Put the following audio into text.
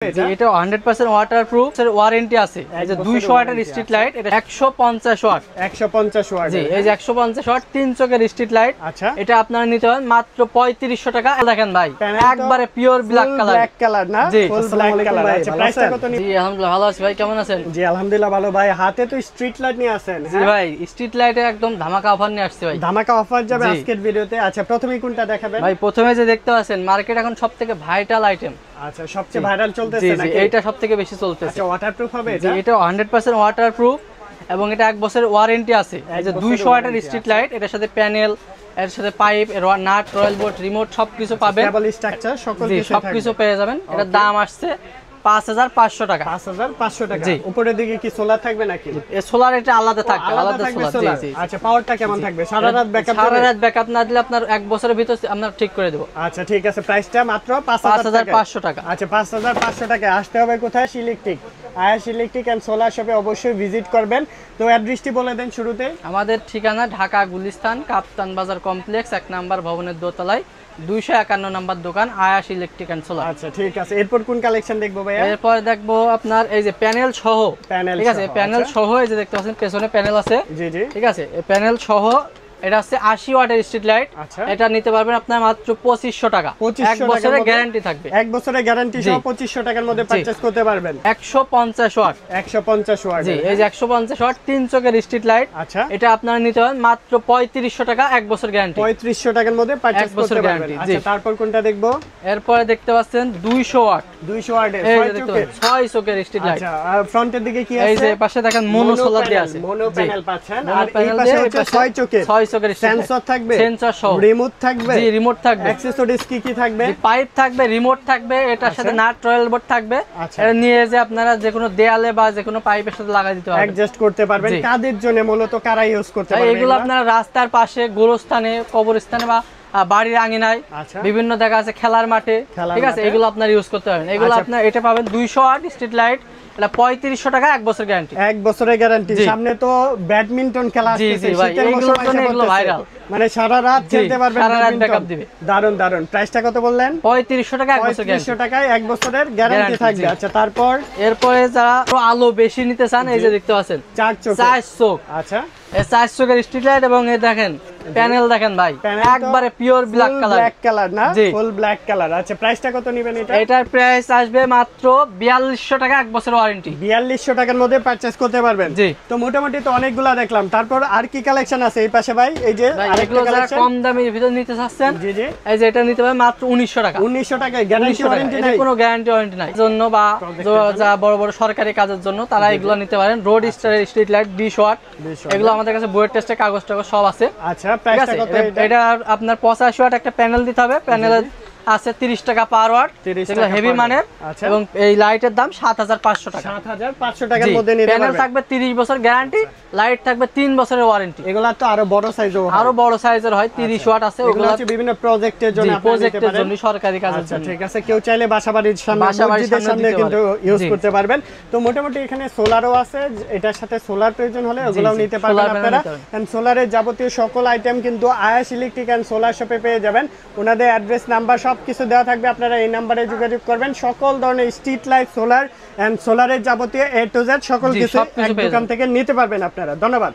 এটা 100% ওয়াটারপ্রুফ এর ওয়ারেন্টি আছে। এই যে 200 ওয়াটের স্ট্রিট লাইট, এটা 150 ওয়াট। 150 ওয়াট। জি, এই যে 150 ওয়াট 3 চোখের স্ট্রিট লাইট। আচ্ছা, এটা আপনারা নিতে পারেন মাত্র 3500 টাকা। দেখেন ভাই, একবারে pure black colour. Black colour না, ফুল ব্ল্যাক কালার। আচ্ছা, প্রাইসটা কত নিবেন? জি আলহামদুলিল্লাহ ভালো আছি ভাই, কেমন আছেন? জি আলহামদুলিল্লাহ ভালো ভাই। হাতে তো স্ট্রিট লাইট নিয়ে আছেন। জি ভাই, স্ট্রিট লাইটে একদম ধামাকা অফার নিয়ে আসছে ভাই। ধামাকা অফার যাবে আজকের ভিডিওতে। আচ্ছা, প্রথমেই কোনটা দেখাবেন? ভাই প্রথমে যে দেখতে পাচ্ছেন, মার্কেট এখন সবথেকে ভাইটাল আইটেম। আচ্ছা, সবচেয়ে ভাইরাল চলতেছে নাকি? জি, এটা সবথেকে বেশি চলতেছে। আচ্ছা, ওয়াটারপ্রুফ হবে এটা? এটা 100% ওয়াটারপ্রুফ এবং এটা 1 বছরের ওয়ারেন্টি আছে। এই যে 200 ওয়াটের স্ট্রিট লাইট, এটার সাথে প্যানেল, এর সাথে pipe, nut, royal board, remote সবকিছু পাবেন। কেবল স্ট্রাকচার সকল কিছু সবকিছু পেয়ে যাবেন। এটার দাম আসছে 5500 টাকা। 5500 টাকা। উপরের দিকে কি সোলার থাকবে নাকি? এই সোলার এটা আলাদা থাকবে, আলাদা সোলার। জি জি। আচ্ছা, পাওয়ারটা কেমন থাকবে? সারা রাত ব্যাকআপ? সারা রাত ব্যাকআপ না দিলে আপনার 1 বছরের ভিতর আমরা ঠিক করে দেব। আচ্ছা ঠিক আছে, প্রাইসটা মাত্র 5500 টাকা। আচ্ছা, 5500 টাকা। আসতে হবে কোথায়? ইলেকট্রিক, আয়াস ইলেকট্রিক এন্ড সোলার শপে অবশ্যই ভিজিট করবেন। তো অ্যাড্রেসটি বলে দেন শুরুতে। আমাদের ঠিকানা ঢাকা গুলিস্তান কাপ্তান বাজার কমপ্লেক্স 1 নাম্বার ভবনের দোতলায়, 251 নাম্বার দোকান আয়াস ইলেকট্রিক এন্ড সোলার। আচ্ছা ঠিক আছে, এরপর কোন কালেকশন দেখবো ভাইয়া? এরপর দেখবো আপনার এই যে প্যানেল সহ। ঠিক আছে, প্যানেল সহ এই যে দেখতে পাচ্ছেন পেছনে প্যানেল আছে। জি জি, ঠিক আছে, এই প্যানেল সহ এটা হচ্ছে 80 ওয়াটের স্ট্রিট লাইট। এটা নিতে পারবেন আপনার মাত্র 2500 টাকা। 1 বছরের গ্যারান্টি থাকবে। 1 বছরের গ্যারান্টি সহ 2500 টাকার মধ্যে পারচেজ করতে পারবেন। 150 ওয়াট। 150 ওয়াট। জি, এই যে 150 ওয়াট 3 চোখের স্ট্রিট লাইট। আচ্ছা, এটা আপনারা নিতে পারেন মাত্র 3500 টাকা, 1 বছর গ্যারান্টি। 3500 টাকার মধ্যে পারচেজ করতে পারবেন। আচ্ছা, তারপর কোনটা দেখবো? এরপরে দেখতে পাচ্ছেন 200 ওয়াট। 200 ওয়াটের 6 চোখের স্ট্রিট লাইট। আচ্ছা, আর ফ্রন্টের দিকে কি আছে? এই যে পাশে দেখেন মোনো সোলার দেয়া আছে। মোনো প্যানেল পাচ্ছেন। আর এই পাশে হচ্ছে 6 চোখের সেন্সর থাকবে, সেন্সর সহ, রিমোট থাকবে। জি, রিমোট থাকবে। অ্যাকসেসরিজ কি থাকবে? পাইপ থাকবে, রিমোট থাকবে, এটার সাথে নাট, রয়্যাল বোর্ড থাকবে। এটা নিয়ে যে আপনারা যে কোনো দেয়ালে বা যে কোনো পাইপের সাথে লাগাই দিতে পারবেন, অ্যাডজাস্ট করতে পারবেন। কাদের জন্য মূলত কারা ইউজ করতে পারবে এগুলো? আপনারা রাস্তার পাশে, গোরস্থানে, কবরস্থানে বা বাড়ির আঙিনায়, বিভিন্ন জায়গা আছে, খেলার মাঠে। ঠিক আছে, এগুলো আপনারা ইউজ করতে পারবেন। এগুলো আপনারা এটা পাবেন 200 ওয়াট স্ট্রিট লাইট। এটা 3500 টাকা, 1 বছর গ্যারান্টি। 1 বছরের গ্যারান্টি। সামনে তো ব্যাডমিন্টন খেলা আসছে, শীতের মৌসুমে এগুলো ভাইরাল, মানে সারা রাত খেলতে পারবেন। সারা রাত ব্যাকআপ দিবে। দারুন দারুন। প্রাইসটা কত বললেন? 3500 টাকা, 1 বছর গ্যারান্টি। 3500 টাকায় 1 বছরের গ্যারান্টি থাকবে। আচ্ছা, তারপর এরপরে যারা আলো বেশি নিতে চান, এই যে দেখতে পাচ্ছেন 4 চোখ। আচ্ছা, এই 4 চোখের স্ট্রিট লাইট এবং এই দেখেন প্যানেল, দেখেন ভাই, একবারে pure black colour. Black colour না, ফুল ব্ল্যাক কালার। আচ্ছা, প্রাইসটা কত নেবেন এটা? এটার প্রাইস আসবে মাত্র 4200 টাকা, 1 বছর ওয়ারেন্টি। 4200 টাকার মধ্যে পারচেজ করতে পারবেন। জি, তো মোটামুটি তো অনেকগুলা দেখলাম। তারপর আর কি কালেকশন আছে এই পাশে ভাই? এই যে আরেকটা কালেকশন কম দামের ভিতর নিতে চাচ্ছেন, জি জি, এই যে এটা নিতে পারবেন মাত্র 1900 টাকা। 1900 টাকায় গ্যারান্টি ওয়ারেন্টি নাই? কোনো গ্যারান্টি ওয়ারেন্টি নাই। জন্য বা যা বড় বড় সরকারি কাজের জন্য তারা এগুলো নিতে পারেন। রোড স্টারের স্ট্রিট লাইট 20 ওয়াট, এগুলো আমাদের কাছে বইয়ের টেস্টে কাগজ টাগজ সব আছে। আচ্ছা, প্রাইসটা কত? এটা আপনার 85 ওয়াট একটা প্যানেল দিতে হবে। প্যানেলের আছে 30 টাকা পার ওয়াট, এগুলো হেভি মানের। এবং এই লাইটের দাম 7500 টাকা। 7500 টাকার মধ্যে নিতে পারবেন। প্যানেল থাকবে 30 বছর গ্যারান্টি, লাইট থাকবে 3 বছরের ওয়ারেন্টি। এগুলা তো আরো বড় সাইজও হয়, আরো বড় সাইজের হয়, 30 ওয়াট আছে। ওগুলো হচ্ছে বিভিন্ন প্রজেক্টের জন্য, প্রজেক্টের জন্য, সরকারি কাজের জন্য। ঠিক আছে, কেউ চাইলে বাসাবাড়ির সামনে, মসজিদের সামনে কিন্তু ইউজ করতে পারবেন। তো মোটামুটি এখানে সোলারও আছে, এটার সাথে সোলার প্রয়োজন হলে ওগুলোও নিতে পারবেন আপনারা। এন্ড সোলারের যাবতীয় সকল আইটেম কিন্তু আয়াস ইলেকট্রিক এন্ড সোলার শপে পেয়ে যাবেন। ওনাদের অ্যাড্রেস, নাম্বার সবকিছু দেওয়া থাকবে, আপনারা এই নাম্বারে যোগাযোগ করবেন। সকল ধরনের স্ট্রিট লাইট, সোলার এন্ড সোলারের যাবতীয় A to Z সকল কিছু এক দোকান থেকে নিতে পারবেন আপনারা। ধন্যবাদ।